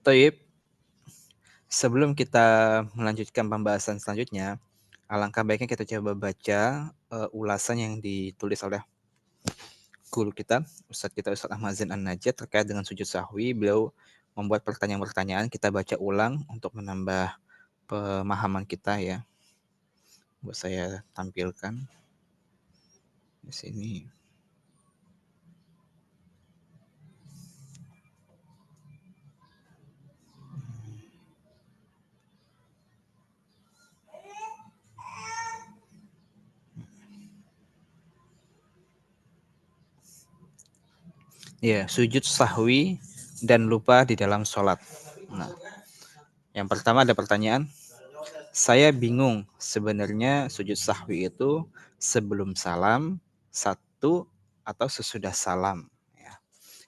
Toyib, sebelum kita melanjutkan pembahasan selanjutnya, alangkah baiknya kita coba baca ulasan yang ditulis oleh guru kita, Ustadz Ahmad Zain An-Najat terkait dengan sujud sahwi. Beliau membuat pertanyaan-pertanyaan, kita baca ulang untuk menambah pemahaman kita ya. Buat saya tampilkan di sini. Ya, sujud sahwi dan lupa di dalam sholat. Nah, yang pertama ada pertanyaan. Saya bingung sebenarnya sujud sahwi itu sebelum salam, satu atau sesudah salam. Ya.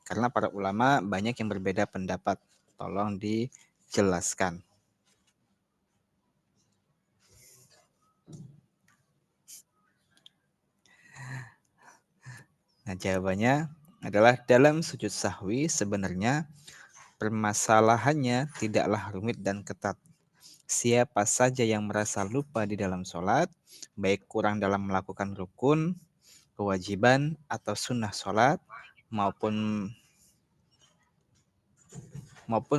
Karena para ulama banyak yang berbeda pendapat. Tolong dijelaskan. Nah, jawabannya adalah dalam sujud sahwi sebenarnya permasalahannya tidaklah rumit dan ketat. Siapa saja yang merasa lupa di dalam sholat, baik kurang dalam melakukan rukun, kewajiban, atau sunnah sholat, maupun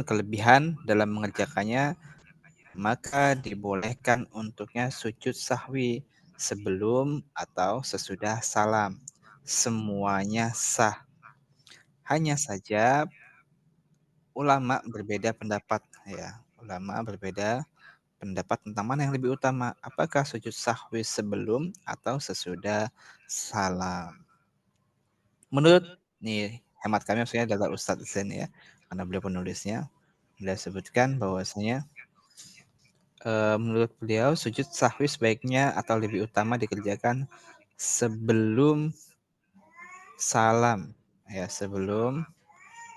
kelebihan dalam mengerjakannya, maka dibolehkan untuknya sujud sahwi sebelum atau sesudah salam. Semuanya sah. Hanya saja ulama berbeda pendapat ya. Ulama berbeda pendapat tentang mana yang lebih utama. Apakah sujud sahwi sebelum atau sesudah salam? Menurut nih hemat kami maksudnya adalah Ustadz Zain ya. Karena beliau penulisnya. Beliau sebutkan bahwasanya menurut beliau sujud sahwi sebaiknya atau lebih utama dikerjakan sebelum salam ya, sebelum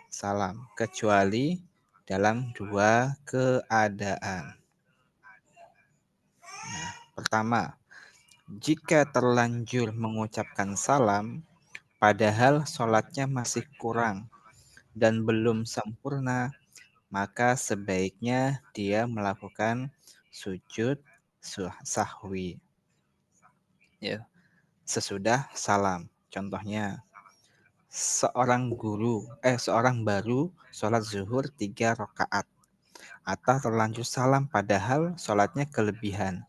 salam, kecuali dalam dua keadaan. Nah, pertama, jika terlanjur mengucapkan salam padahal sholatnya masih kurang dan belum sempurna, maka sebaiknya dia melakukan sujud sahwi ya, sesudah salam. Contohnya, seorang baru sholat zuhur 3 rakaat atau terlanjur salam padahal sholatnya kelebihan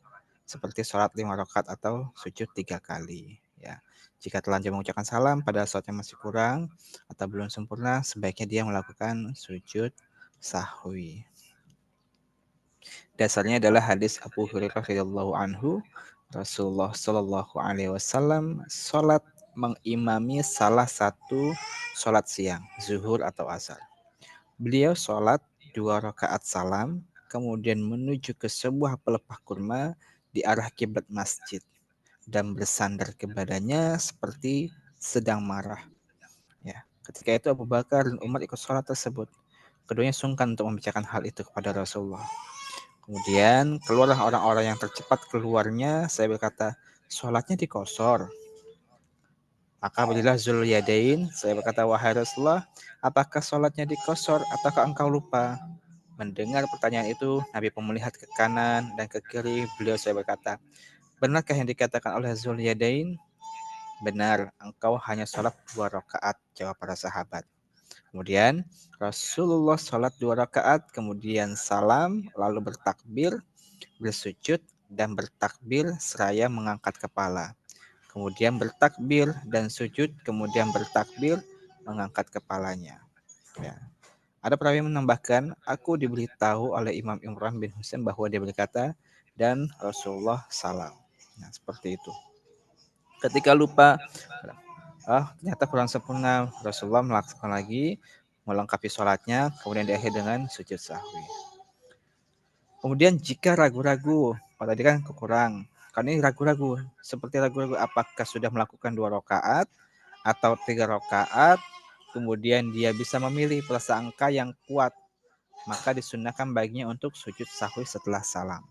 seperti sholat 5 rakaat atau sujud 3 kali ya. Jika terlanjur mengucapkan salam pada sholatnya masih kurang atau belum sempurna, sebaiknya dia melakukan sujud sahwi. Dasarnya adalah hadis Abu Hurairah radhiyallahu anhu, Rasulullah Shallallahu alaihi wasallam sholat mengimami salah satu sholat siang, zuhur atau asar. Beliau sholat 2 rakaat salam, kemudian menuju ke sebuah pelepah kurma di arah kiblat masjid dan bersandar ke badannya seperti sedang marah. Ya, ketika itu Abu Bakar dan Umar ikut sholat tersebut. Keduanya sungkan untuk membicarakan hal itu kepada Rasulullah. Kemudian keluarlah orang-orang yang tercepat keluarnya. Saya berkata, sholatnya dikosor. Maka berilah Zul Yadain. Saya berkata, wahai Rasulullah, apakah sholatnya dikosor ataukah engkau lupa? Mendengar pertanyaan itu, Nabi pun melihat ke kanan dan ke kiri. Beliau saya berkata, benarkah yang dikatakan oleh Zul Yadain? Benar, engkau hanya sholat 2 rakaat, jawab para sahabat. Kemudian Rasulullah sholat 2 rakaat, kemudian salam, lalu bertakbir, bersujud, dan bertakbir seraya mengangkat kepala. Kemudian bertakbir dan sujud, kemudian bertakbir mengangkat kepalanya. Ya. Ada perawi yang menambahkan, aku diberitahu oleh Imam Imran bin Husain bahwa dia berkata, dan Rasulullah salam. Nah, seperti itu. Ketika lupa, ternyata kurang sempurna, Rasulullah melakukan lagi, melengkapi sholatnya, kemudian diakhiri dengan sujud sahwi. Kemudian jika ragu-ragu, tadi kan kurang, kan ini ragu-ragu, seperti ragu-ragu apakah sudah melakukan 2 rakaat atau 3 rakaat, kemudian dia bisa memilih prasangka yang kuat, maka disunahkan baginya untuk sujud sahwi setelah salam.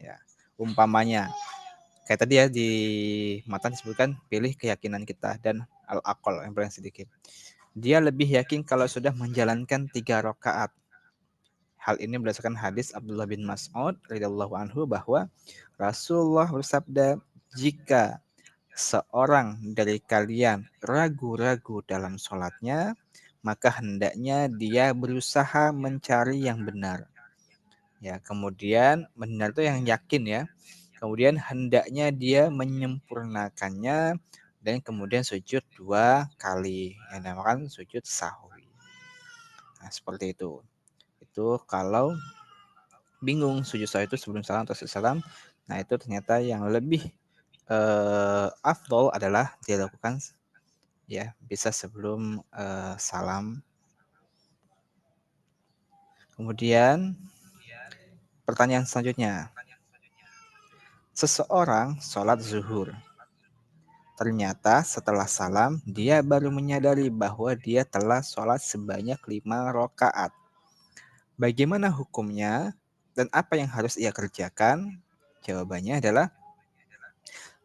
Ya, umpamanya kayak tadi ya di matan disebutkan pilih keyakinan kita dan al-aqal yang paling sedikit. Dia lebih yakin kalau sudah menjalankan 3 rakaat. Hal ini berdasarkan hadis Abdullah bin Mas'ud radhiyallahu anhu bahwa Rasulullah bersabda, "Jika seorang dari kalian ragu-ragu dalam sholatnya, maka hendaknya dia berusaha mencari yang benar." Ya, kemudian benar itu yang yakin ya. Kemudian hendaknya dia menyempurnakannya dan kemudian sujud 2 kali yang dinamakan sujud sahwi. Nah, seperti itu. Itu kalau bingung sujud sahwi itu sebelum salam atau sesudah salam. Nah, itu ternyata yang lebih afdol adalah dilakukan ya bisa sebelum salam. Kemudian pertanyaan selanjutnya, seseorang sholat zuhur. Ternyata setelah salam, dia baru menyadari bahwa dia telah sholat sebanyak 5 rakaat. Bagaimana hukumnya dan apa yang harus ia kerjakan? Jawabannya adalah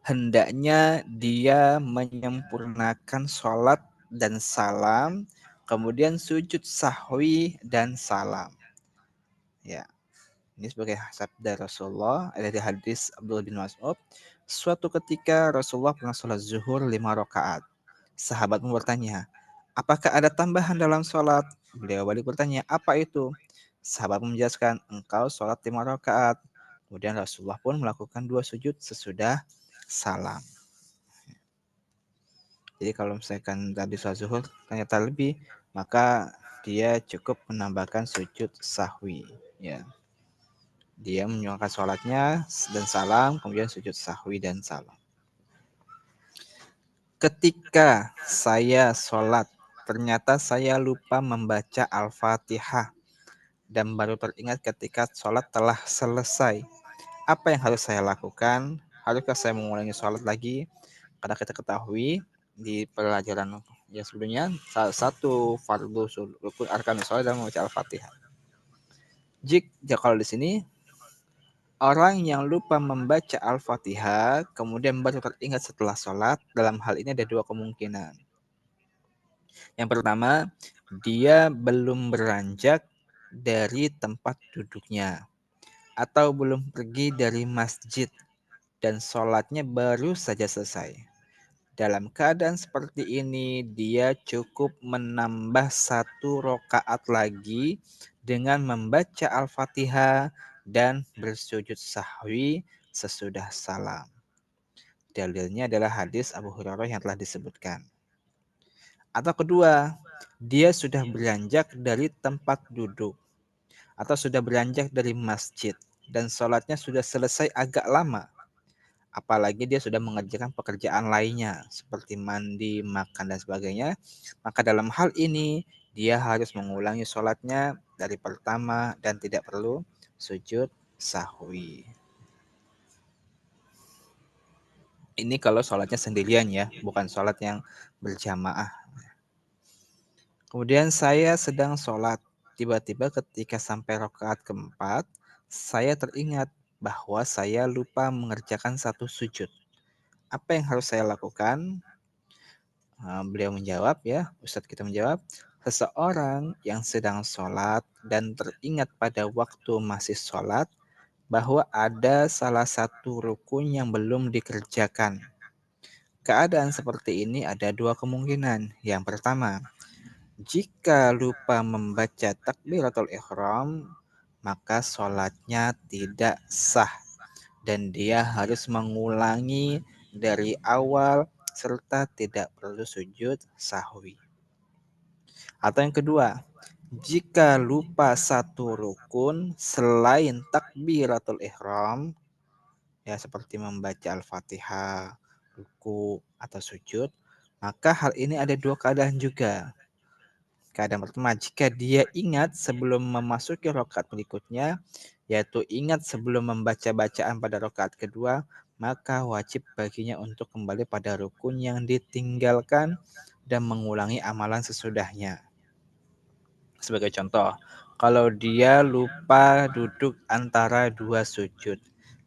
hendaknya dia menyempurnakan sholat dan salam, kemudian sujud sahwi dan salam. Ya, ini sebagai sabda Rasulullah ada di hadis Abdullah bin Mas'ud. Suatu ketika Rasulullah pernah sholat zuhur 5 rakaat. Sahabat pun bertanya, apakah ada tambahan dalam sholat? Beliau balik bertanya, apa itu? Sahabat menjelaskan, engkau sholat 5 rakaat. Kemudian Rasulullah pun melakukan 2 sujud sesudah salam. Jadi kalau misalkan tadi sholat zuhur ternyata lebih, maka dia cukup menambahkan sujud sahwi. Ya, dia menyuarakan sholatnya dan salam, kemudian sujud sahwi dan salam. Ketika saya sholat, ternyata saya lupa membaca Al-Fatihah dan baru teringat ketika sholat telah selesai. Apa yang harus saya lakukan? Haruskah saya mengulangi sholat lagi? Karena kita ketahui di pelajaran yang sebelumnya salah satu fardu rukun arkan sholat adalah membaca Al-Fatihah. Jika kalau di sini orang yang lupa membaca Al-Fatihah kemudian baru teringat setelah sholat, dalam hal ini ada 2 kemungkinan. Yang pertama, dia belum beranjak dari tempat duduknya atau belum pergi dari masjid dan sholatnya baru saja selesai. Dalam keadaan seperti ini, dia cukup menambah 1 rakaat lagi dengan membaca Al-Fatihah dan bersujud sahwi sesudah salam. Dalilnya adalah hadis Abu Hurairah yang telah disebutkan. Atau kedua, dia sudah beranjak dari tempat duduk atau sudah beranjak dari masjid dan sholatnya sudah selesai agak lama. Apalagi dia sudah mengerjakan pekerjaan lainnya seperti mandi, makan, dan sebagainya. Maka dalam hal ini dia harus mengulangi sholatnya dari pertama dan tidak perlu sujud sahwi. Ini kalau sholatnya sendirian ya, bukan sholat yang berjamaah. Kemudian saya sedang sholat. Tiba-tiba ketika sampai rakaat keempat, saya teringat bahwa saya lupa mengerjakan 1 sujud. Apa yang harus saya lakukan? Beliau menjawab ya, Ustadz kita menjawab, seseorang yang sedang sholat dan teringat pada waktu masih sholat bahwa ada salah satu rukun yang belum dikerjakan. Keadaan seperti ini ada 2 kemungkinan. Yang pertama, jika lupa membaca takbiratul ihram, maka sholatnya tidak sah dan dia harus mengulangi dari awal serta tidak perlu sujud sahwi. Atau yang kedua, jika lupa 1 rukun selain takbiratul ihram, ya seperti membaca Al-Fatihah, ruku atau sujud, maka hal ini ada 2 keadaan juga. Keadaan pertama, jika dia ingat sebelum memasuki rakaat berikutnya, yaitu ingat sebelum membaca bacaan pada rakaat kedua, maka wajib baginya untuk kembali pada rukun yang ditinggalkan dan mengulangi amalan sesudahnya. Sebagai contoh, kalau dia lupa duduk antara 2 sujud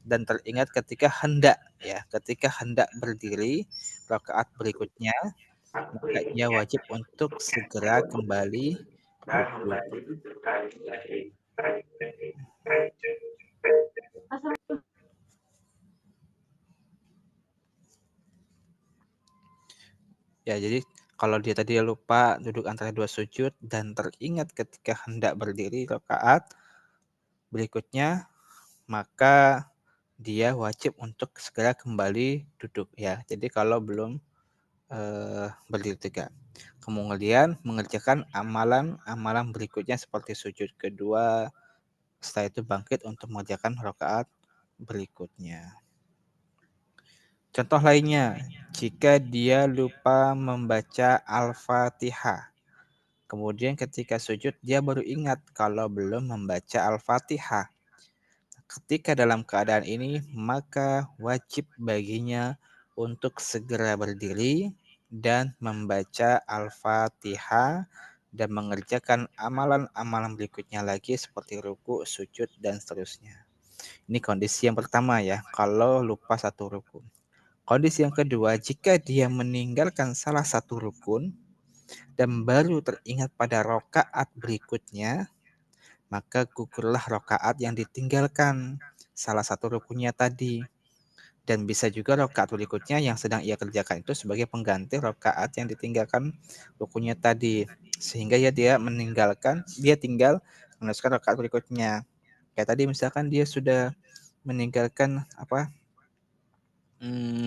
dan teringat ketika hendak berdiri rakaat berikutnya, maka ia wajib untuk segera kembali duduk. Ya, jadi kalau dia tadi lupa duduk antara dua sujud dan teringat ketika hendak berdiri rakaat berikutnya, maka dia wajib untuk segera kembali duduk ya. Jadi kalau belum berdiri tegak. Kemudian mengerjakan amalan-amalan berikutnya seperti sujud kedua, setelah itu bangkit untuk mengerjakan rakaat berikutnya. Contoh lainnya, jika dia lupa membaca Al-Fatihah, kemudian ketika sujud dia baru ingat kalau belum membaca Al-Fatihah. Ketika dalam keadaan ini, maka wajib baginya untuk segera berdiri dan membaca Al-Fatihah dan mengerjakan amalan-amalan berikutnya lagi seperti ruku, sujud, dan seterusnya. Ini kondisi yang pertama ya, kalau lupa satu rukun. Kondisi yang kedua, jika dia meninggalkan salah satu rukun dan baru teringat pada rokaat berikutnya, maka gugurlah rokaat yang ditinggalkan salah satu rukunnya tadi. Dan bisa juga rokaat berikutnya yang sedang ia kerjakan itu sebagai pengganti rokaat yang ditinggalkan rukunnya tadi. Sehingga ya dia tinggal meneruskan rokaat berikutnya. Kayak tadi misalkan dia sudah meninggalkan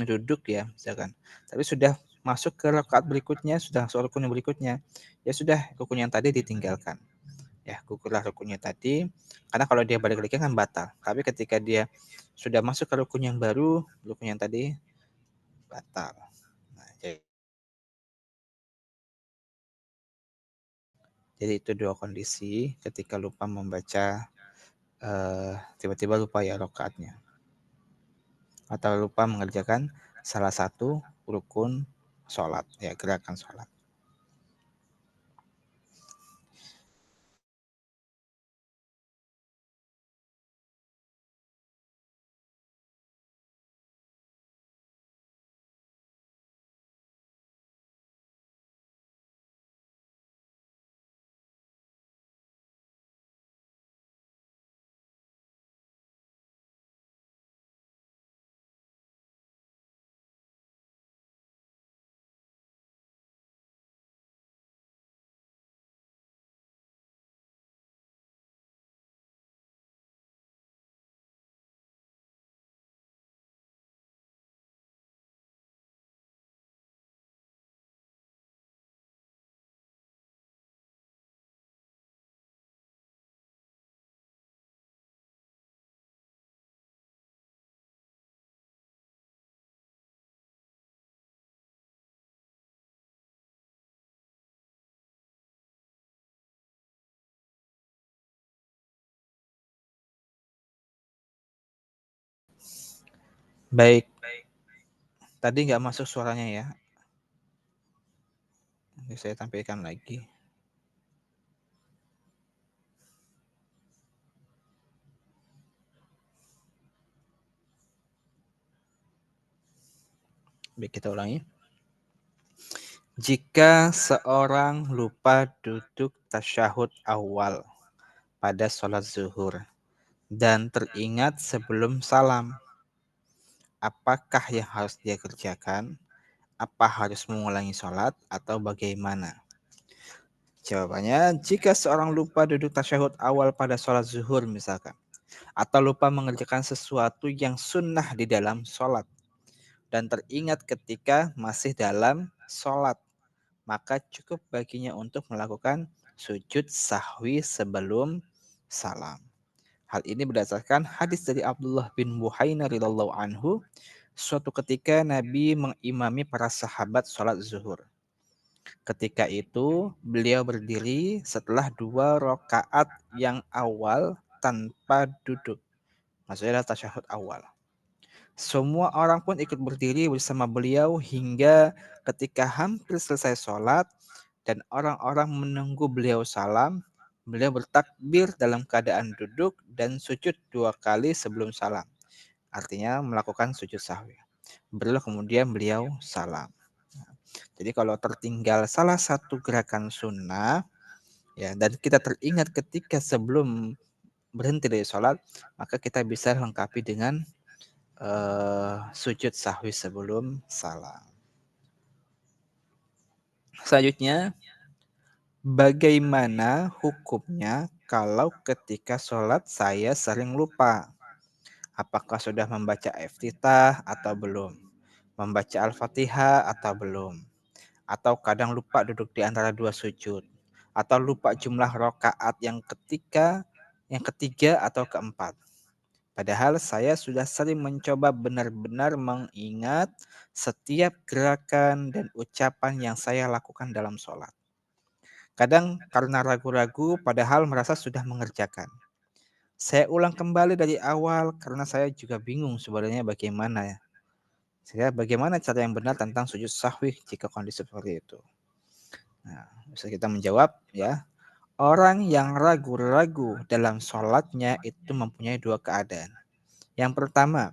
duduk ya misalkan. Tapi sudah masuk ke rakaat berikutnya, sudah masuk rukun yang berikutnya. Ya sudah rukun yang tadi ditinggalkan. Ya, gugurlah rukunnya tadi. Karena kalau dia balik lagi kan batal. Tapi ketika dia sudah masuk ke rukun yang baru, rukun yang tadi batal. Nah, jadi itu dua kondisi ketika lupa membaca tiba-tiba lupa ya rakaatnya atau lupa mengerjakan salah satu rukun sholat ya gerakan sholat. Baik, tadi nggak masuk suaranya ya. Ini saya tampilkan lagi. Baik, kita ulangi. Jika seorang lupa duduk tasyahud awal pada sholat zuhur dan teringat sebelum salam, apakah yang harus dia kerjakan? Apa harus mengulangi sholat atau bagaimana? Jawabannya, jika seorang lupa duduk tasyahud awal pada sholat zuhur misalkan, atau lupa mengerjakan sesuatu yang sunnah di dalam sholat, dan teringat ketika masih dalam sholat, maka cukup baginya untuk melakukan sujud sahwi sebelum salam. Hal ini berdasarkan hadis dari Abdullah bin Buhaina radhiyallahu anhu. Suatu ketika Nabi mengimami para sahabat sholat zuhur. Ketika itu beliau berdiri setelah 2 rakaat yang awal tanpa duduk. Maksudnya adalah tasyahud awal. Semua orang pun ikut berdiri bersama beliau hingga ketika hampir selesai sholat dan orang-orang menunggu beliau salam, beliau bertakbir dalam keadaan duduk dan sujud 2 kali sebelum salam. Artinya melakukan sujud sahwi. Barulah kemudian beliau salam. Jadi kalau tertinggal salah satu gerakan sunnah ya dan kita teringat ketika sebelum berhenti dari sholat, maka kita bisa lengkapi dengan sujud sahwi sebelum salam. Selanjutnya, bagaimana hukumnya kalau ketika sholat saya sering lupa? Apakah sudah membaca iftitah atau belum? Membaca Al-Fatihah atau belum? Atau kadang lupa duduk di antara dua sujud? Atau lupa jumlah rokaat yang ketiga atau keempat? Padahal saya sudah sering mencoba benar-benar mengingat setiap gerakan dan ucapan yang saya lakukan dalam sholat. Kadang karena ragu-ragu padahal merasa sudah mengerjakan. Saya ulang kembali dari awal karena saya juga bingung sebenarnya bagaimana ya. Bagaimana cara yang benar tentang sujud sahwi jika kondisi seperti itu. Nah, bisa kita menjawab ya. Orang yang ragu-ragu dalam sholatnya itu mempunyai dua keadaan. Yang pertama,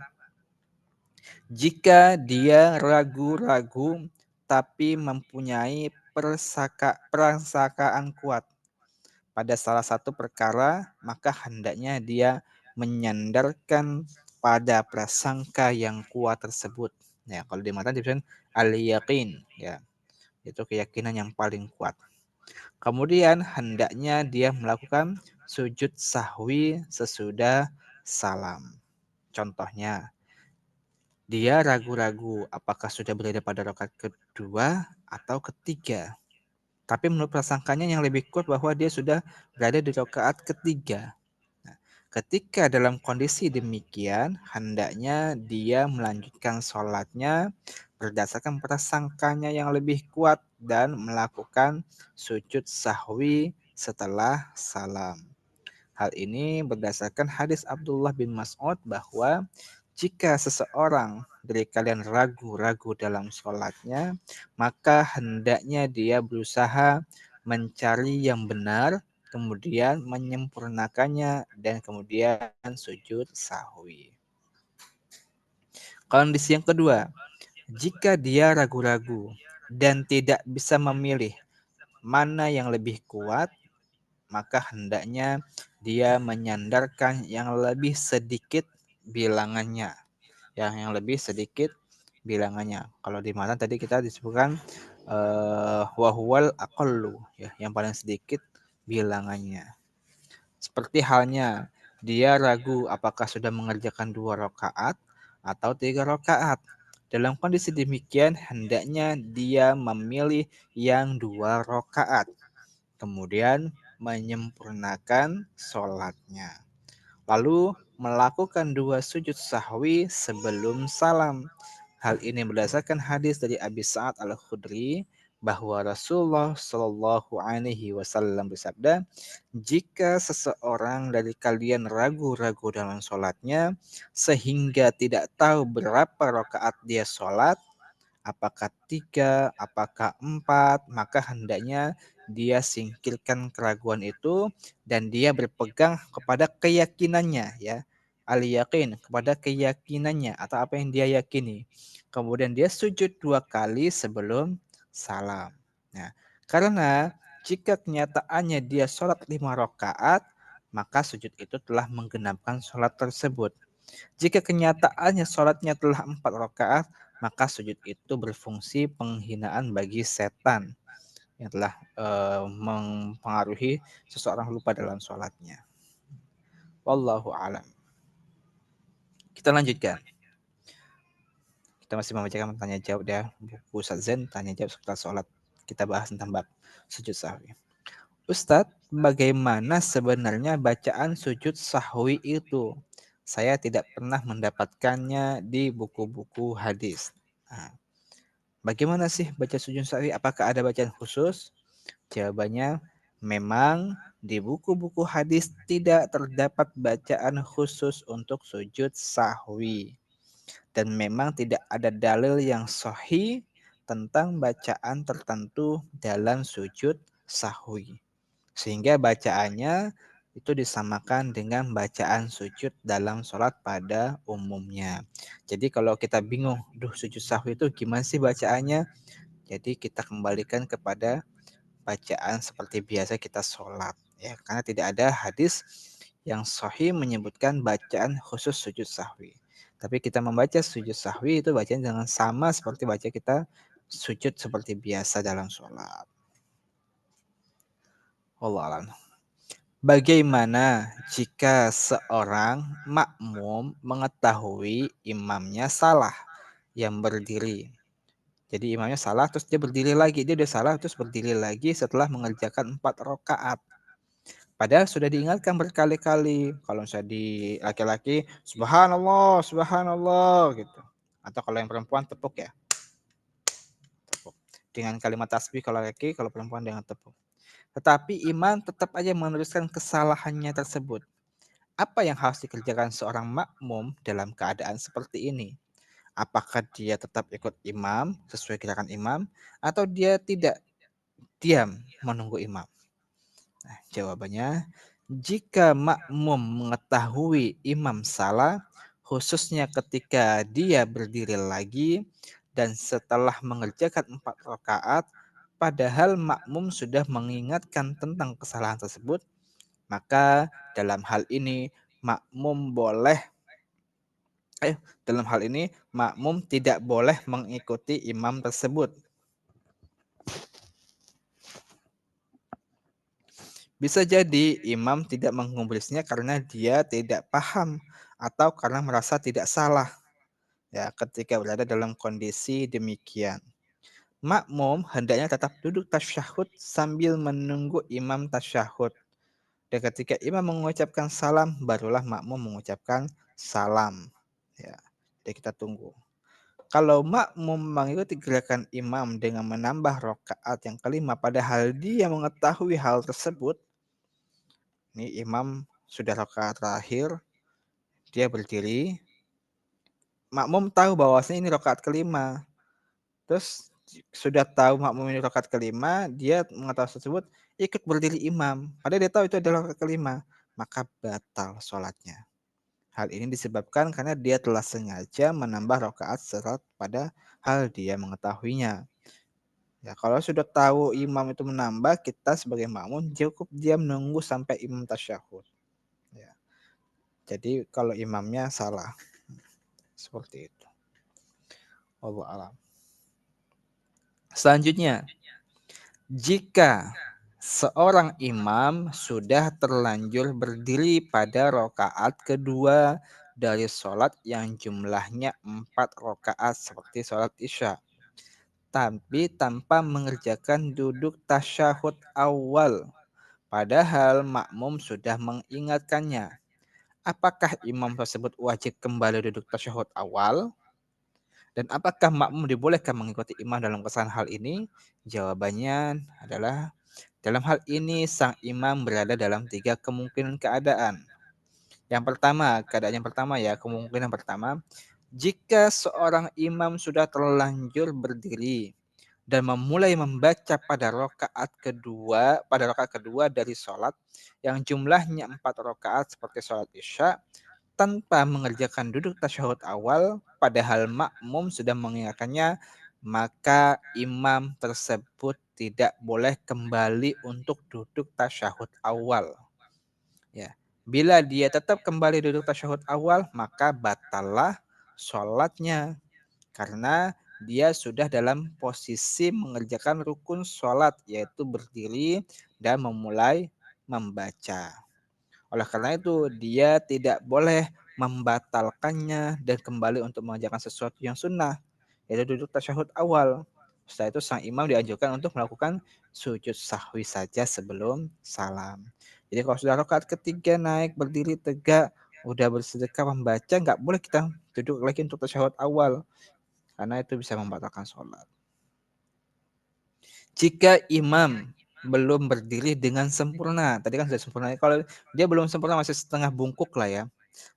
jika dia ragu-ragu tapi mempunyai perasaan kuat pada salah satu perkara, maka hendaknya dia menyandarkan pada prasangka yang kuat tersebut. Ya, kalau di mata disebutkan al-yaqin, ya. Itu keyakinan yang paling kuat. Kemudian hendaknya dia melakukan sujud sahwi sesudah salam. Contohnya, dia ragu-ragu apakah sudah berada pada rakaat kedua atau ketiga. Tapi menurut prasangkanya yang lebih kuat bahwa dia sudah berada di rakaat ketiga. Nah, ketika dalam kondisi demikian, hendaknya dia melanjutkan sholatnya berdasarkan prasangkanya yang lebih kuat dan melakukan sujud sahwi setelah salam. Hal ini berdasarkan hadis Abdullah bin Mas'ud bahwa jika seseorang dari kalian ragu-ragu dalam sholatnya, maka hendaknya dia berusaha mencari yang benar, kemudian menyempurnakannya, dan kemudian sujud sahwi. Kondisi yang kedua, jika dia ragu-ragu dan tidak bisa memilih mana yang lebih kuat, maka hendaknya dia menyandarkan yang lebih sedikit bilangannya. Yang lebih sedikit bilangannya. Kalau di matan tadi kita disebutkan wahwal aqallu ya, yang paling sedikit bilangannya. Seperti halnya dia ragu apakah sudah mengerjakan 2 rakaat atau 3 rakaat. Dalam kondisi demikian, hendaknya dia memilih yang 2 rakaat, kemudian menyempurnakan sholatnya. Lalu melakukan 2 sujud sahwi sebelum salam. Hal ini berdasarkan hadis dari Abi Sa'ad Al-Khudri bahwa Rasulullah Shallallahu Alaihi Wasallam bersabda, jika seseorang dari kalian ragu-ragu dalam sholatnya sehingga tidak tahu berapa rakaat dia sholat, apakah 3, apakah 4, maka hendaknya dia singkirkan keraguan itu dan dia berpegang kepada keyakinannya ya. Al-yakin, kepada keyakinannya atau apa yang dia yakini. Kemudian dia sujud 2 kali sebelum salam. Nah, karena jika kenyataannya dia sholat 5 rakaat, maka sujud itu telah menggenapkan sholat tersebut. Jika kenyataannya sholatnya telah 4 rakaat, maka sujud itu berfungsi penghinaan bagi setan yang telah mempengaruhi seseorang lupa dalam sholatnya. Wallahu alam. Kita lanjutkan. Kita masih membacakan tanya jawab ya, buku Sazen tanya jawab seputar sholat. Kita bahas tentang bab sujud sahwi. Ustadz, bagaimana sebenarnya bacaan sujud sahwi itu? Saya tidak pernah mendapatkannya di buku-buku hadis. Nah, bagaimana sih baca sujud sahwi? Apakah ada bacaan khusus? Jawabannya, memang di buku-buku hadis tidak terdapat bacaan khusus untuk sujud sahwi. Dan memang tidak ada dalil yang sahih tentang bacaan tertentu dalam sujud sahwi. Sehingga bacaannya itu disamakan dengan bacaan sujud dalam sholat pada umumnya. Jadi kalau kita bingung, sujud sahwi itu gimana sih bacaannya? Jadi kita kembalikan kepada bacaan seperti biasa kita sholat. Ya, karena tidak ada hadis Yang sahih menyebutkan bacaan khusus sujud sahwi. Tapi kita membaca sujud sahwi itu bacaan jangan sama seperti baca kita sujud seperti biasa dalam sholat. Wallahu a'lam. Bagaimana jika seorang makmum mengetahui imamnya salah yang berdiri? Jadi imamnya salah terus dia berdiri lagi. Dia udah salah terus berdiri lagi setelah mengerjakan 4 rakaat. Padahal sudah diingatkan berkali-kali. Kalau misalnya di laki-laki, subhanallah, subhanallah gitu. Atau kalau yang perempuan tepuk ya, tepuk. Dengan kalimat tasbih kalau laki, kalau perempuan dengan tepuk. Tetapi iman tetap aja meneruskan kesalahannya tersebut. Apa yang harus dikerjakan seorang makmum dalam keadaan seperti ini? Apakah dia tetap ikut imam sesuai gerakan imam atau dia tidak diam menunggu imam? Nah, jawabannya, jika makmum mengetahui imam salah, khususnya ketika dia berdiri lagi dan setelah mengerjakan 4 rakaat, padahal makmum sudah mengingatkan tentang kesalahan tersebut, maka dalam hal ini makmum boleh dalam hal ini makmum tidak boleh mengikuti imam tersebut. Bisa jadi imam tidak menggubrisnya karena dia tidak paham atau karena merasa tidak salah ya ketika berada dalam kondisi demikian. Makmum hendaknya tetap duduk tasyahud sambil menunggu imam tasyahud. Dan ketika imam mengucapkan salam, barulah makmum mengucapkan salam. Ya, jadi kita tunggu. Kalau makmum mengikuti gerakan imam dengan menambah rokaat yang kelima, padahal dia mengetahui hal tersebut, ini imam sudah rakaat terakhir, dia berdiri, makmum tahu bahwasanya ini rakaat kelima. Terus sudah tahu makmum ini rakaat kelima, dia mengetahui tersebut, ikut berdiri imam. Padahal dia tahu itu adalah rakaat kelima, maka batal sholatnya. Hal ini disebabkan karena dia telah sengaja menambah rakaat serat pada hal dia mengetahuinya. Ya, kalau sudah tahu imam itu menambah, kita sebagai makmum cukup dia menunggu sampai imam tasyahud. Ya. Jadi kalau imamnya salah, seperti itu. Wallahu a'lam. Selanjutnya, jika seorang imam sudah terlanjur berdiri pada rokaat kedua dari sholat yang jumlahnya 4 rokaat seperti sholat isya, tapi tanpa mengerjakan duduk tasyahud awal, padahal makmum sudah mengingatkannya. Apakah imam tersebut wajib kembali duduk tasyahud awal? Dan apakah makmum dibolehkan mengikuti imam dalam kesalahan hal ini? Jawabannya adalah dalam hal ini sang imam berada dalam 3 kemungkinan keadaan. Yang pertama, keadaan yang pertama ya, kemungkinan pertama, jika seorang imam sudah terlanjur berdiri dan memulai membaca pada rakaat kedua dari sholat yang jumlahnya 4 rakaat seperti sholat isya, tanpa mengerjakan duduk tasyahud awal, padahal makmum sudah mengingatkannya, maka imam tersebut tidak boleh kembali untuk duduk tasyahud awal. Ya, bila dia tetap kembali duduk tasyahud awal, maka batallah sholatnya karena dia sudah dalam posisi mengerjakan rukun sholat, yaitu berdiri dan memulai membaca. Oleh karena itu, dia tidak boleh membatalkannya dan kembali untuk mengerjakan sesuatu yang sunnah, yaitu duduk tasyahud awal. Setelah itu sang imam dianjurkan untuk melakukan sujud sahwi saja sebelum salam. Jadi kalau sudah rakaat ketiga naik berdiri tegak, udah bersedekah membaca, nggak boleh kita duduk lagi untuk tasyahud awal karena itu bisa membatalkan sholat. Jika imam belum berdiri dengan sempurna, tadi kan sudah sempurna. Kalau dia belum sempurna masih setengah bungkuk lah ya,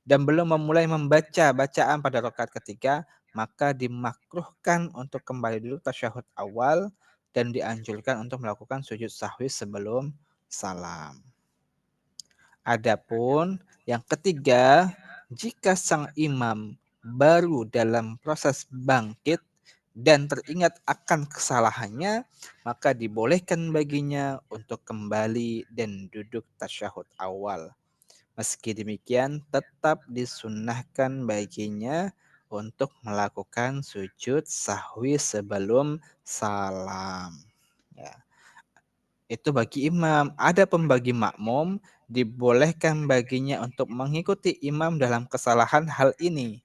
dan belum memulai membaca bacaan pada rakaat ketiga, maka dimakruhkan untuk kembali dulu tasyahud awal dan dianjurkan untuk melakukan sujud sahwi sebelum salam. Adapun yang ketiga, jika sang imam baru dalam proses bangkit dan teringat akan kesalahannya, maka dibolehkan baginya untuk kembali dan duduk tasyahud awal. Meski demikian, tetap disunnahkan baginya untuk melakukan sujud sahwi sebelum salam. Ya, itu bagi imam. Ada pembagi makmum, dibolehkan baginya untuk mengikuti imam dalam kesalahan hal ini.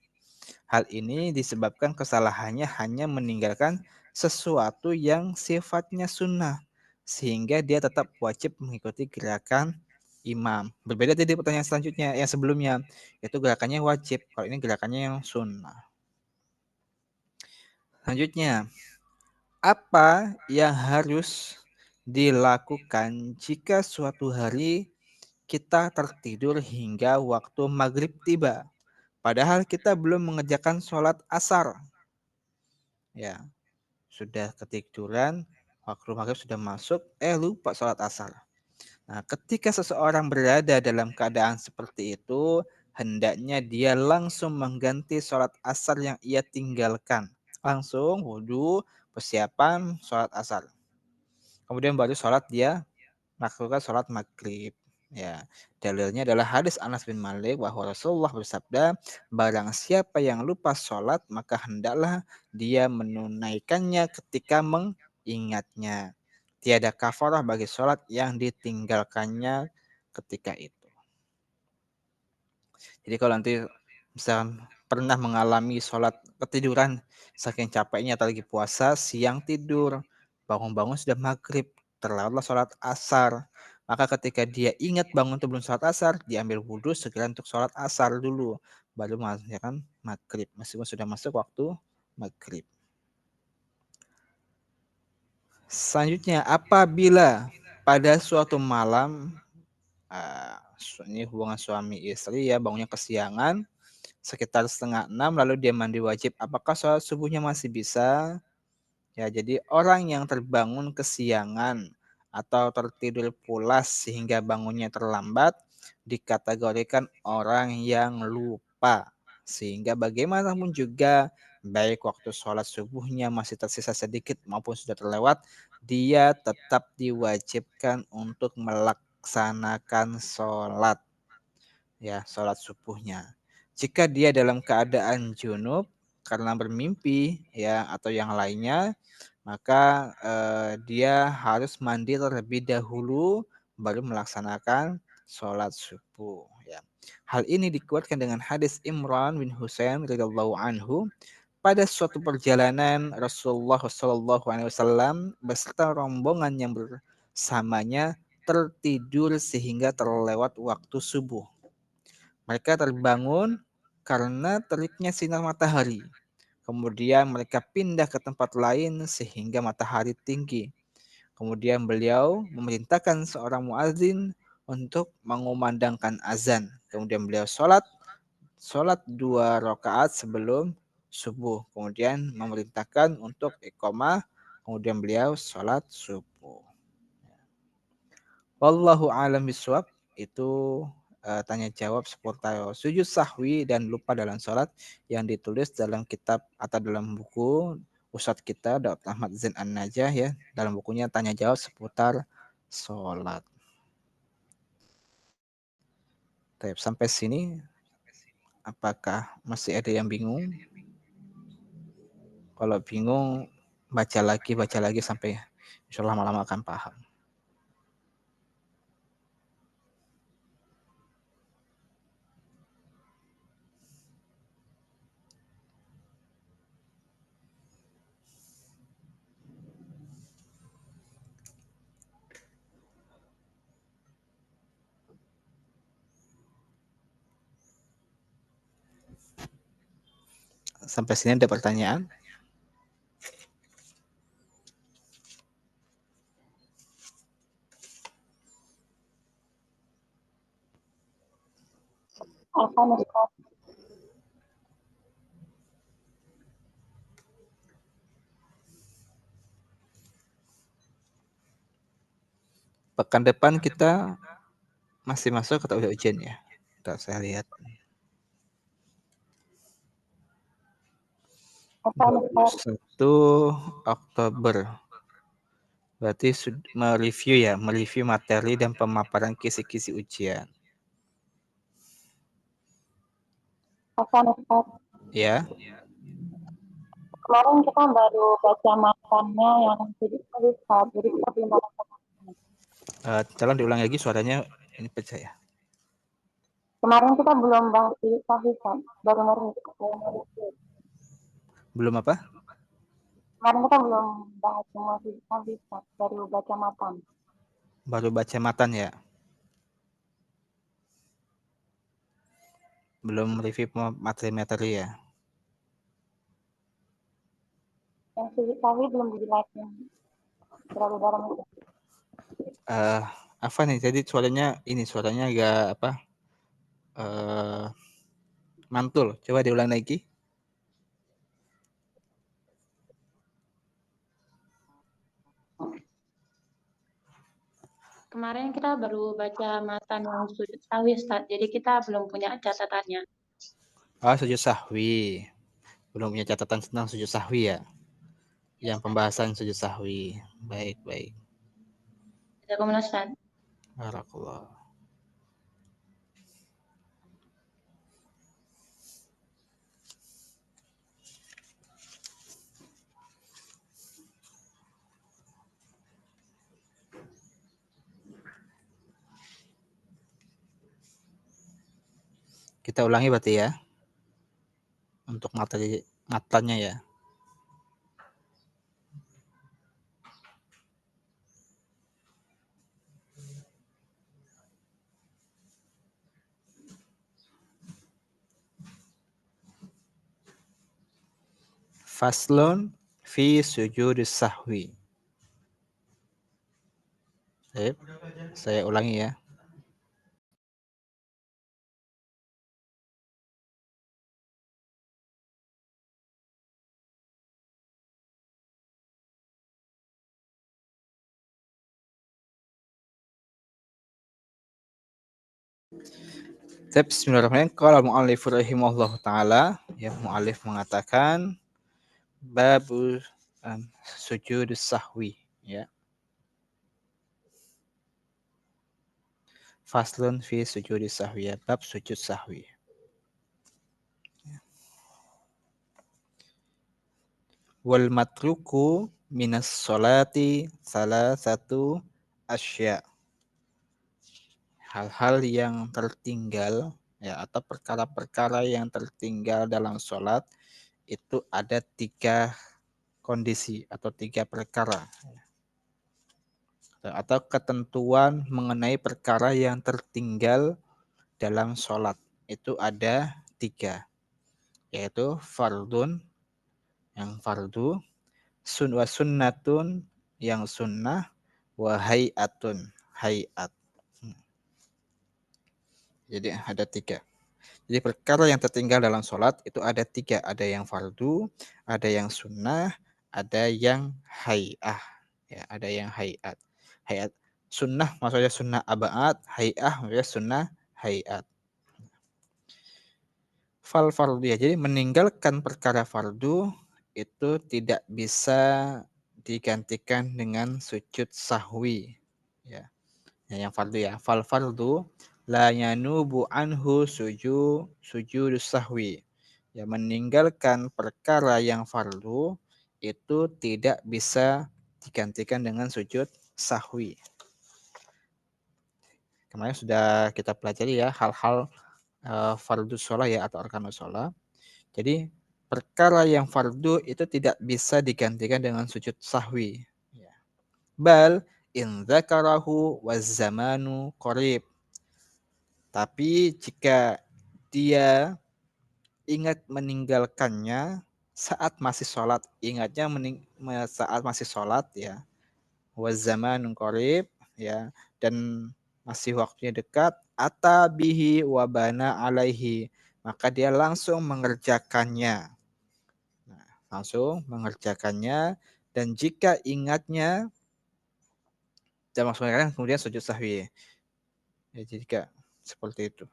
Hal ini disebabkan kesalahannya hanya meninggalkan sesuatu yang sifatnya sunnah, sehingga dia tetap wajib mengikuti gerakan imam. Berbeda tadi pertanyaan selanjutnya, yang sebelumnya, itu gerakannya wajib, kalau ini gerakannya yang sunnah. Selanjutnya, apa yang harus dilakukan jika suatu hari kita tertidur hingga waktu maghrib tiba, padahal kita belum mengerjakan sholat asar? Ya, sudah ketiduran, waktu maghrib sudah masuk, lupa sholat asar. Nah, ketika seseorang berada dalam keadaan seperti itu, hendaknya dia langsung mengganti sholat asar yang ia tinggalkan. Langsung wudhu, persiapan sholat asar. Kemudian baru sholat dia melakukan sholat maghrib. Ya, dalilnya adalah hadis Anas bin Malik bahwa Rasulullah bersabda, barang siapa yang lupa sholat maka hendaklah dia menunaikannya ketika mengingatnya. Tiada kafarah bagi sholat yang ditinggalkannya ketika itu. Jadi kalau nanti bisa pernah mengalami sholat ketiduran saking capeknya atau lagi puasa, siang tidur, bangun-bangun sudah maghrib, terlewatlah sholat asar. Maka ketika dia ingat bangun sebelum sholat asar, diambil wudhu segera untuk sholat asar dulu. Baru mengerjakan maghrib, meskipun sudah masuk waktu maghrib. Selanjutnya, apabila pada suatu malam, ini hubungan suami istri ya, bangunnya kesiangan, sekitar 5:30 lalu dia mandi wajib. Apakah sholat subuhnya masih bisa? Ya, jadi orang yang terbangun kesiangan atau tertidur pulas sehingga bangunnya terlambat dikategorikan orang yang lupa. Sehingga bagaimanapun juga baik waktu sholat subuhnya masih tersisa sedikit maupun sudah terlewat, dia tetap diwajibkan untuk melaksanakan sholat, ya, sholat subuhnya. Jika dia dalam keadaan junub karena bermimpi ya atau yang lainnya, maka dia harus mandi terlebih dahulu baru melaksanakan sholat subuh ya. Hal ini dikuatkan dengan hadis Imran bin Husain radhiyallahu anhu. Pada suatu perjalanan Rasulullah SAW beserta rombongan yang bersamanya tertidur sehingga terlewat waktu subuh. Mereka terbangun karena teriknya sinar matahari. Kemudian mereka pindah ke tempat lain sehingga matahari tinggi. Kemudian beliau memerintahkan seorang muazin untuk mengumandangkan azan. Kemudian beliau sholat 2 rakaat sebelum subuh. Kemudian memerintahkan untuk iqamah. Kemudian beliau sholat subuh. Wallahu alam biswab, itu tanya jawab seputar sujud sahwi dan lupa dalam sholat yang ditulis dalam kitab atau dalam buku Ustadz kita Dr. Ahmad Zain An-Najah ya, dalam bukunya tanya jawab seputar sholat. Sampai sini apakah masih ada yang bingung? Kalau bingung baca lagi sampai insya Allah malam akan paham. Sampai sini ada pertanyaan? Pekan depan kita masih masuk atau udah ujian ya? Ntar saya lihat. 21 Oktober. Berarti mereview materi dan pemaparan kisi-kisi ujian. Hasan Ustaz. Ya. Kemarin kita baru baca matannya yang sujud sahwi Ustaz. Jadi kita belum baca. Tolong diulang lagi suaranya ini pecah ya. Kemarin kita belum bahas sujud sahwi Ustaz. Baru ngeri. Belum apa? Kemarin kita belum bahas semua sujud sahwi Ustaz. Baru baca matan. Baru baca matan ya. Belum review materi-materi ya. Yang sujud sahwi belum dijelasin terlalu dalam itu. Apa nih? Jadi suaranya agak apa? Mantul. Coba diulang lagi. Kemarin kita baru baca matan yang sujud sahwi Ustaz. Jadi kita belum punya catatannya. Sujud sahwi. Belum punya catatan tentang sujud sahwi ya. Yang pembahasan sujud sahwi. Baik. Jazakumullah Ustaz. Barakallah. Kita ulangi berarti ya. Untuk matanya ya. Faslun fi sujudis sahwi. Saya ulangi ya. Bismillahirrahmanirrahim. Qala mu'allif rahimahullah ta'ala. Ya, mu'allif mengatakan babu sujud sahwi. Ya. Faslun fi sujud sahwi. Ya. Bab sujud sahwi. Wal matruku minas solati salah satu asya. Hal-hal yang tertinggal ya atau perkara-perkara yang tertinggal dalam sholat itu ada 3 kondisi atau 3 perkara atau ketentuan mengenai perkara yang tertinggal dalam sholat itu ada 3 yaitu fardun yang fardu, sunnatun yang sunnah, wa hayatun hayat. Jadi ada 3. Jadi perkara yang tertinggal dalam sholat itu ada 3. Ada yang fardu, ada yang sunnah, ada yang hay'ah. Ya, ada yang hayat. Hayat sunnah maksudnya sunnah abad, hay'ah maksudnya sunnah hayat. Fal fardu ya. Jadi meninggalkan perkara fardu itu tidak bisa digantikan dengan sujud sahwi. Ya. Yang fardu ya. Fal fardu la yanubu anhu sujud sahwi. Ya, meninggalkan perkara yang fardu itu tidak bisa digantikan dengan sujud sahwi. Kemarin sudah kita pelajari ya hal-hal fardu sholat ya atau arkanus sholat. Jadi perkara yang fardu itu tidak bisa digantikan dengan sujud sahwi. Ya. Bal in dzakarahu waz zamanu qarib. Tapi jika dia ingat meninggalkannya saat masih sholat, ingatnya saat masih sholat ya, waz zamanun qarib ya, dan masih waktunya dekat, atabihi wabana alaihi, maka dia langsung mengerjakannya. Nah, langsung mengerjakannya dan jika ingatnya dan maksudnya kemudian sujud sahwi. Ya, jika seperti itu.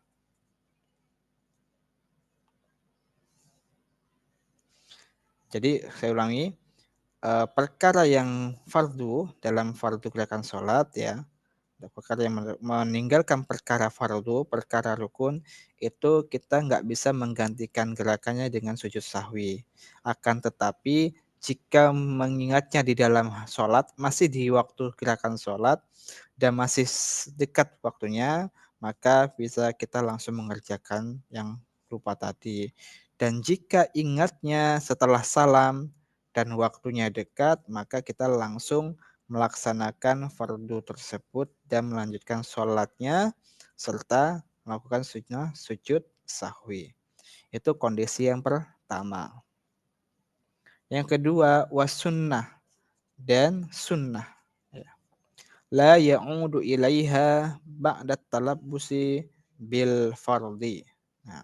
Jadi saya ulangi, perkara yang fardu dalam fardu gerakan sholat ya, Perkara yang meninggalkan perkara fardu, perkara rukun, itu kita nggak bisa menggantikan gerakannya dengan sujud sahwi. Akan tetapi jika mengingatnya di dalam sholat, masih di waktu gerakan sholat, dan masih dekat waktunya, maka bisa kita langsung mengerjakan yang lupa tadi. Dan jika ingatnya setelah salam dan waktunya dekat, maka kita langsung melaksanakan fardu tersebut dan melanjutkan sholatnya serta melakukan sujud sahwi. Itu kondisi yang pertama. Yang kedua, wasunnah dan sunnah. Ya. La ya'udu ilaiha ba'da talabbusi bil fardi. Nah,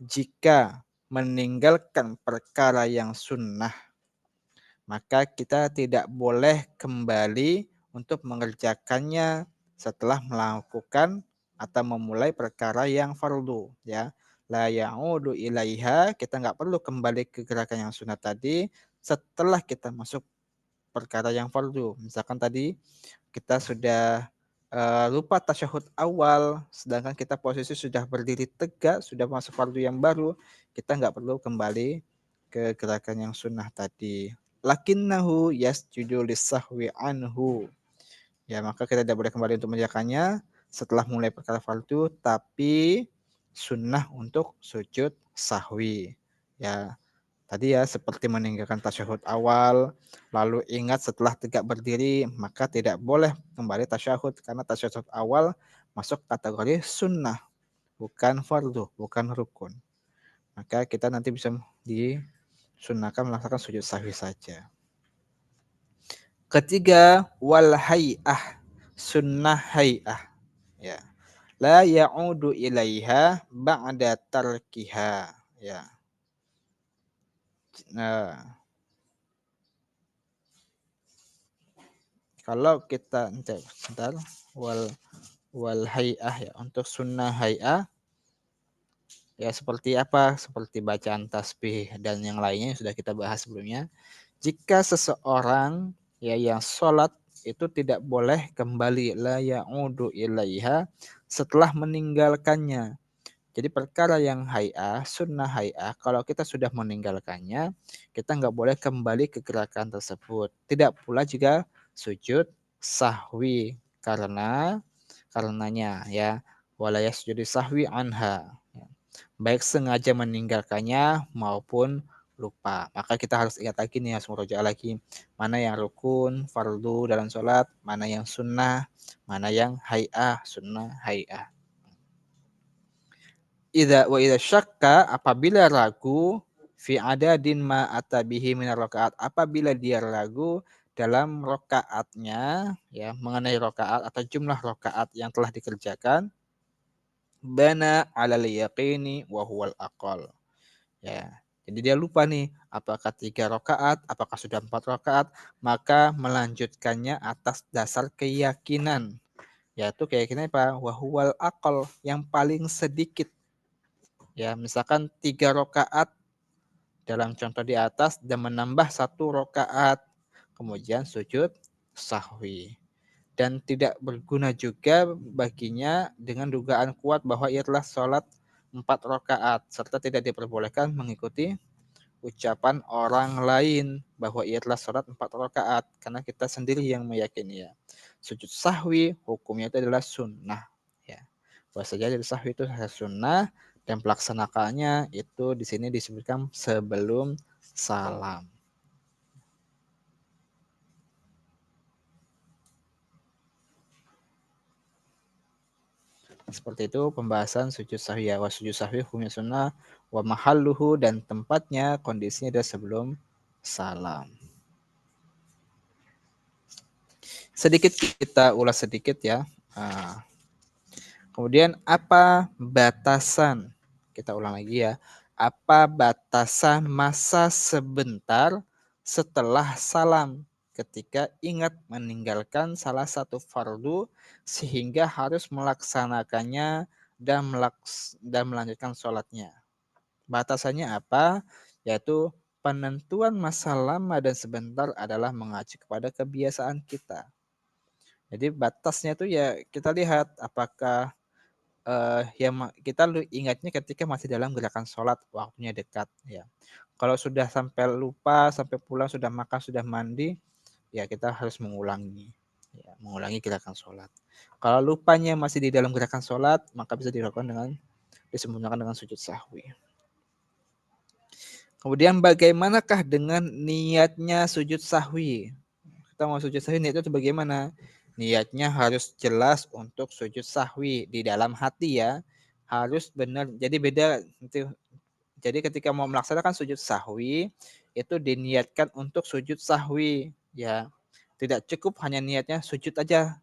jika meninggalkan perkara yang sunnah, maka kita tidak boleh kembali untuk mengerjakannya setelah melakukan atau memulai perkara yang fardu, ya. La ya'udu ilaiha, kita nggak perlu kembali ke gerakan yang sunnah tadi setelah kita masuk perkara yang fardu. Misalkan tadi kita sudah lupa tasyahud awal, sedangkan kita posisi sudah berdiri tegak, sudah masuk fardu yang baru, kita nggak perlu kembali ke gerakan yang sunnah tadi. Lakinnahu yasjudu lisahwi anhu. Ya, maka kita tidak boleh kembali untuk mengerjakannya setelah mulai perkara fardu, tapi sunnah untuk sujud sahwi. Ya, tadi ya seperti meninggalkan tasyahud awal, lalu ingat setelah tegak berdiri, maka tidak boleh kembali tasyahud karena tasyahud awal masuk kategori sunnah, bukan fardu, bukan rukun. Maka kita nanti bisa disunahkan melaksanakan sujud sahwi saja. Ketiga, wal hay'ah, sunnah hay'ah. Ya. La ya'udu ilaiha ba'da tarkiha. Ya. Nah, kalau kita sebentar, wal hay'ah ya, untuk sunnah hay'ah ya seperti apa? Seperti bacaan tasbih dan yang lainnya yang sudah kita bahas sebelumnya. Jika seseorang ya yang sholat itu tidak boleh kembali la ya'udu ilaiha setelah meninggalkannya. Jadi perkara yang hay'ah, sunnah hay'ah, kalau kita sudah meninggalkannya, kita nggak boleh kembali ke gerakan tersebut. Tidak pula juga sujud sahwi karenanya ya wala yasjudu sahwi anha. Baik sengaja meninggalkannya maupun lupa. Maka kita harus ingat lagi nih, harus merujuk lagi mana yang rukun, fardu dalam sholat, mana yang sunnah, mana yang hay'ah, sunnah hay'ah. Idza syakka, apabila ragu fi adadin ma atabihi min rakaat, apabila dia ragu dalam rakaatnya ya mengenai rakaat atau jumlah rakaat yang telah dikerjakan, bana 'alal yaqini wa huwal aqal. Ya. Jadi dia lupa nih, apakah 3 rakaat, apakah sudah 4 rakaat, maka melanjutkannya atas dasar keyakinan. Yaitu keyakinan apa? Wahuwal aqal, yang paling sedikit. Ya, misalkan 3 rakaat dalam contoh di atas dan menambah 1 rakaat, kemudian sujud sahwi. Dan tidak berguna juga baginya dengan dugaan kuat bahwa ia telah sholat 4 rakaat serta tidak diperbolehkan mengikuti ucapan orang lain bahwa ia telah sholat 4 rakaat karena kita sendiri yang meyakini ya. Sujud sahwi hukumnya itu adalah sunnah ya. Bahwa saja sujud sahwi itu sunnah dan pelaksanaannya itu di sini disebutkan sebelum salam. Seperti itu pembahasan sujud sahwi ya. Wa sujud sahwi hukumnya sunnah wa mahalluhu, dan tempatnya kondisinya adalah sebelum salam. Sedikit kita ulas sedikit ya. Kemudian apa batasan? Kita ulang lagi ya. Apa batasan masa sebentar setelah salam ketika ingat meninggalkan salah satu fardu sehingga harus melaksanakannya dan melanjutkan sholatnya. Batasannya apa? Yaitu penentuan masa lama dan sebentar adalah mengacu kepada kebiasaan kita. Jadi batasnya itu ya kita lihat apakah kita ingatnya ketika masih dalam gerakan sholat, waktunya dekat, ya. Kalau sudah sampai lupa, sampai pulang, sudah makan, sudah mandi, ya kita harus mengulangi, ya, mengulangi gerakan sholat. Kalau lupanya masih di dalam gerakan sholat, maka bisa dilakukan dengan disempurnakan dengan sujud sahwi. Kemudian bagaimanakah dengan niatnya sujud sahwi? Kita mau sujud sahwi niatnya itu bagaimana? Niatnya harus jelas untuk sujud sahwi di dalam hati ya. Harus benar. Jadi beda itu. Jadi ketika mau melaksanakan sujud sahwi itu diniatkan untuk sujud sahwi ya. Tidak cukup hanya niatnya sujud aja.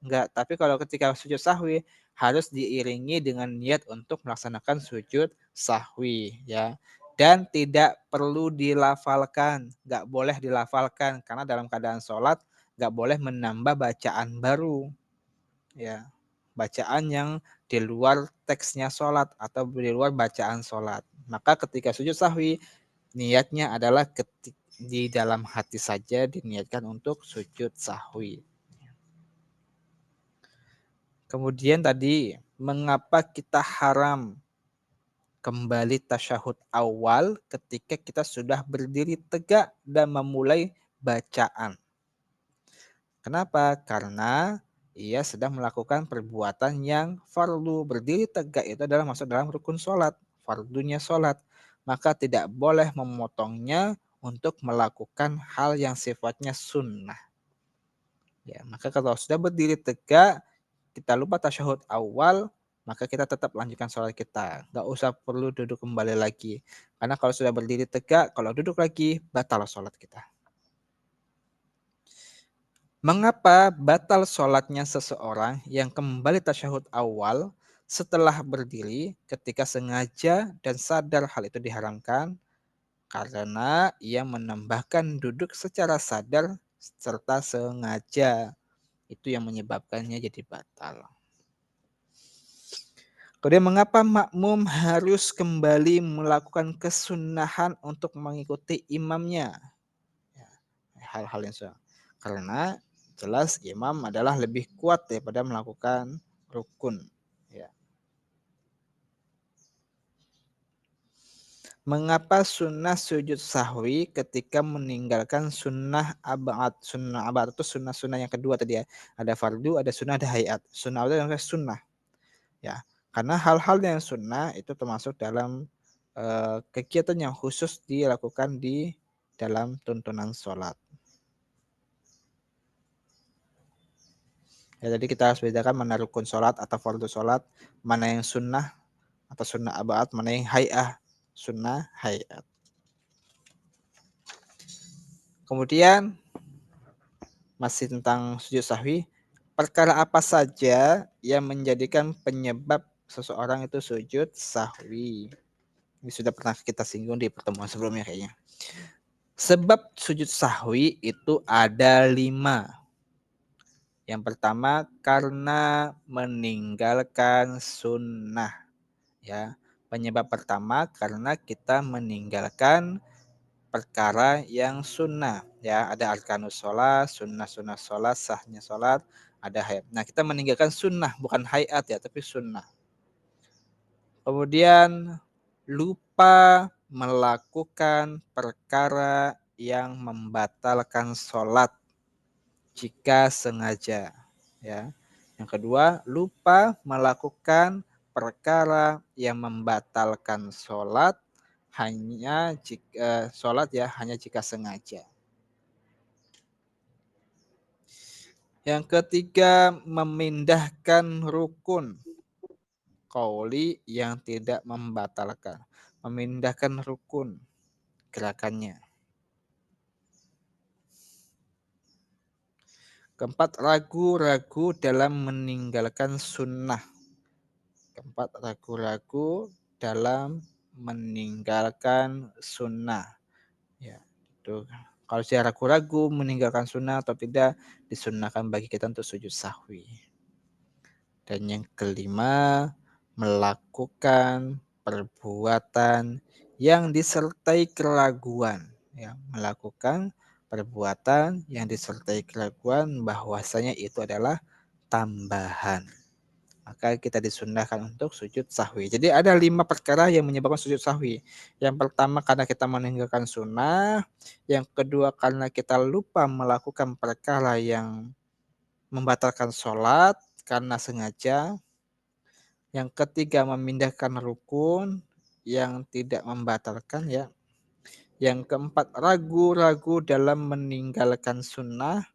Enggak, tapi kalau ketika sujud sahwi harus diiringi dengan niat untuk melaksanakan sujud sahwi ya. Dan tidak perlu dilafalkan, enggak boleh dilafalkan karena dalam keadaan sholat enggak boleh menambah bacaan baru ya. Bacaan yang di luar teksnya sholat atau di luar bacaan sholat. Maka ketika sujud sahwi niatnya adalah di dalam hati saja diniatkan untuk sujud sahwi. Kemudian tadi, mengapa kita haram kembali tasyahud awal ketika kita sudah berdiri tegak dan memulai bacaan? Kenapa? Karena ia sedang melakukan perbuatan yang fardu. Berdiri tegak itu adalah masuk dalam rukun sholat, fardunya sholat. Maka tidak boleh memotongnya untuk melakukan hal yang sifatnya sunnah. Ya, maka kalau sudah berdiri tegak, kita lupa tasyahud awal, maka kita tetap lanjutkan sholat kita. Nggak usah perlu duduk kembali lagi. Karena kalau sudah berdiri tegak, kalau duduk lagi, batal sholat kita. Mengapa batal sholatnya seseorang yang kembali tasyahud awal setelah berdiri ketika sengaja dan sadar hal itu diharamkan? Karena ia menambahkan duduk secara sadar serta sengaja. Itu yang menyebabkannya jadi batal. Kemudian mengapa makmum harus kembali melakukan kesunahan untuk mengikuti imamnya? Ya, hal-hal yang sama. Karena jelas imam adalah lebih kuat daripada melakukan rukun. Ya. Mengapa sunnah sujud sahwi ketika meninggalkan sunnah abad? Sunnah abad itu sunnah-sunnah yang kedua tadi ya. Ada fardu, ada sunnah, ada hayat. Sunnah itu adalah sunnah. Ya, karena hal-hal yang sunnah itu termasuk dalam kegiatan yang khusus dilakukan di dalam tuntunan sholat. Ya, jadi kita harus bedakan mana rukun sholat atau fardu sholat, mana yang sunnah atau sunnah abad, mana yang hay'ah, sunnah hayat. Kemudian masih tentang sujud sahwi, perkara apa saja yang menjadikan penyebab seseorang itu sujud sahwi? Ini sudah pernah kita singgung di pertemuan sebelumnya kayaknya. Sebab sujud sahwi itu ada 5. Yang pertama karena meninggalkan sunnah. Ya, penyebab pertama karena kita meninggalkan perkara yang sunnah. Ya, ada arkanus sholat, sunnah-sunnah sholat, sahnya sholat, ada hayat. Nah, kita meninggalkan sunnah, bukan hayat ya, tapi sunnah. Kemudian lupa melakukan perkara yang membatalkan sholat jika sengaja. Ya. Yang kedua, lupa melakukan perkara yang membatalkan sholat hanya jika sengaja. Yang ketiga, memindahkan rukun qauli yang tidak membatalkan. Memindahkan rukun gerakannya. Keempat, ragu-ragu dalam meninggalkan sunnah. Keempat, ragu-ragu dalam meninggalkan sunnah. Ya, itu. Kalau saya ragu-ragu meninggalkan sunnah atau tidak, disunnahkan bagi kita untuk sujud sahwi. Dan yang kelima, melakukan perbuatan yang disertai keraguan. Ya, melakukan perbuatan yang disertai keraguan bahwasanya itu adalah tambahan. Maka kita disunahkan untuk sujud sahwi. Jadi ada 5 perkara yang menyebabkan sujud sahwi. Yang pertama karena kita meninggalkan sunnah. Yang kedua karena kita lupa melakukan perkara yang membatalkan sholat karena sengaja. Yang ketiga memindahkan rukun yang tidak membatalkan ya. Yang keempat ragu-ragu dalam meninggalkan sunnah.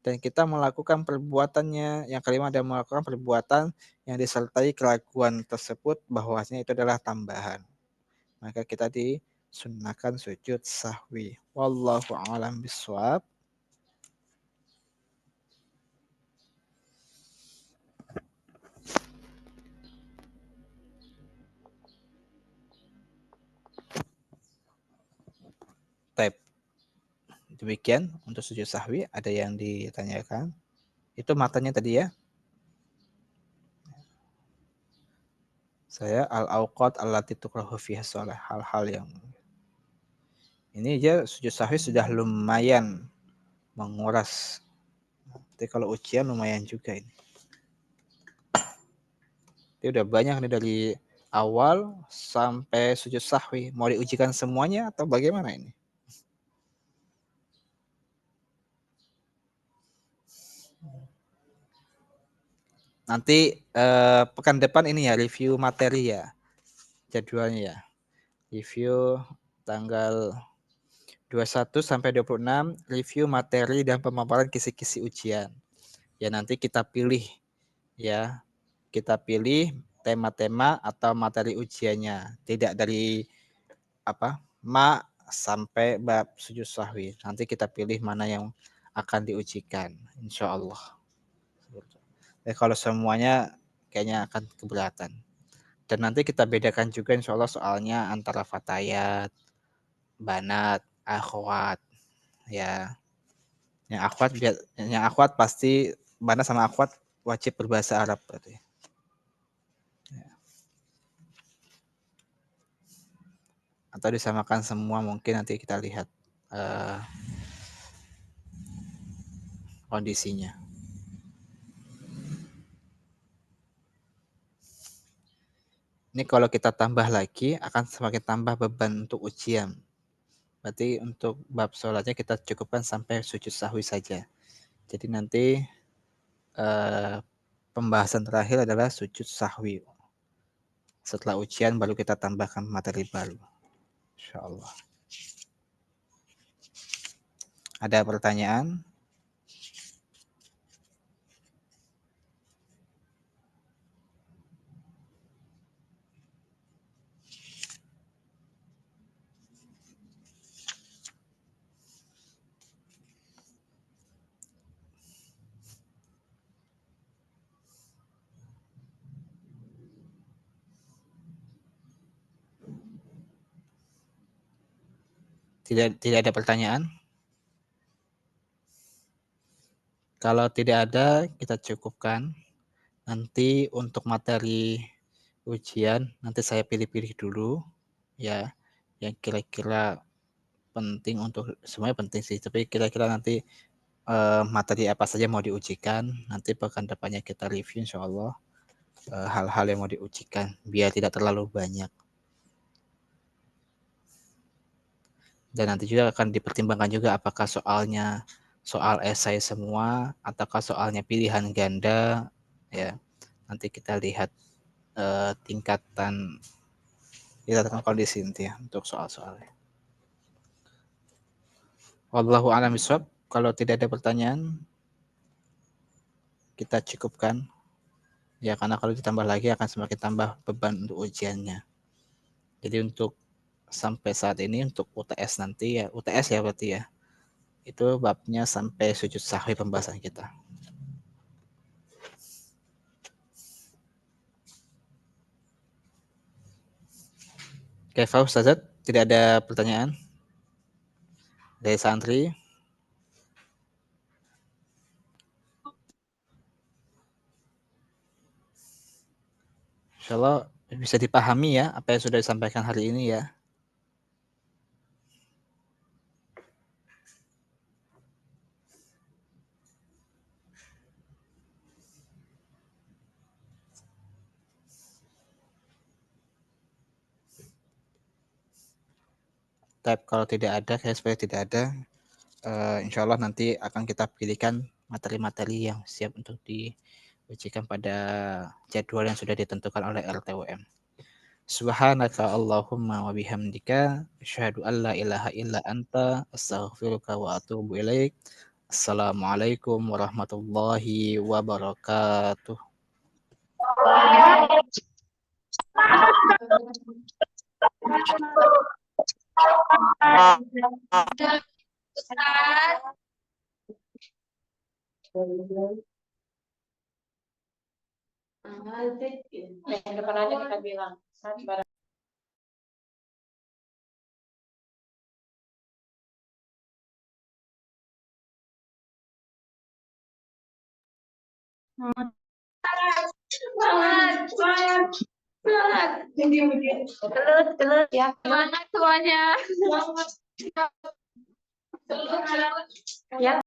Dan kita melakukan perbuatannya. Yang kelima adalah melakukan perbuatan yang disertai keraguan tersebut bahwasanya itu adalah tambahan. Maka kita disunahkan sujud sahwi. Wallahu a'lam bishawab. Baik. Demikian untuk sujud sahwi. Ada yang ditanyakan? Itu matanya tadi ya. Saya al-awqat allati tukrahu fiha shalah, hal-hal yang ini aja sujud sahwi sudah lumayan menguras. Tapi kalau ujian lumayan juga ini. Ini udah banyak nih dari awal sampai sujud sahwi. Mau diujikan semuanya atau bagaimana ini? Nanti pekan depan ini ya review materi ya. Jadwalnya ya. Review tanggal 21 sampai 26 review materi dan pemaparan kisi-kisi ujian. Ya nanti kita pilih ya. Kita pilih tema-tema atau materi ujiannya. Tidak dari ma sampai bab sujud sahwi. Nanti kita pilih mana yang akan diujikan. Insya Allah. Kalau semuanya kayaknya akan keberatan. Dan nanti kita bedakan juga insya Allah soalnya antara fatayat, banat, akhwat. Ya, yang akhwat pasti banat sama akhwat wajib berbahasa Arab berarti. Ya. Atau disamakan semua mungkin nanti kita lihat kondisinya. Ini kalau kita tambah lagi akan semakin tambah beban untuk ujian. Berarti untuk bab sholatnya kita cukupkan sampai sujud sahwi saja. Jadi nanti pembahasan terakhir adalah sujud sahwi. Setelah ujian baru kita tambahkan materi baru. Insya Allah. Ada pertanyaan? Tidak ada pertanyaan? Kalau tidak ada, kita cukupkan. Nanti untuk materi ujian, nanti saya pilih-pilih dulu ya, yang kira-kira penting untuk semuanya penting sih, tapi kira-kira nanti materi apa saja mau diujikan. Nanti pekan depannya kita review insya Allah hal-hal yang mau diujikan biar tidak terlalu banyak. Dan nanti juga akan dipertimbangkan juga apakah soalnya soal esai semua ataukah soalnya pilihan ganda ya. Nanti kita lihat tingkatan kondisi nanti ya untuk soal-soalnya. Wallahu a'lam bishawab. Kalau tidak ada pertanyaan kita cukupkan ya, karena kalau ditambah lagi akan semakin tambah beban untuk ujiannya. Jadi untuk sampai saat ini untuk UTS nanti ya, UTS ya berarti ya, itu babnya sampai sujud sahwi pembahasan kita. Oke, Ustazat, tidak ada pertanyaan dari santri? Insya Allah bisa dipahami ya apa yang sudah disampaikan hari ini ya. tab kalau tidak ada, seperti tidak ada. Insya Allah nanti akan kita pilihkan materi-materi yang siap untuk diujikan pada jadwal yang sudah ditentukan oleh RTWM. Subhanaka Allahumma wa bihamdika asyhadu an la ilaha illa anta astaghfiruka wa atubu ilaik. Assalamualaikum warahmatullahi wabarakatuh. Yang depan aja kita bilang. Kelut ya. Semangat semuanya. Ya.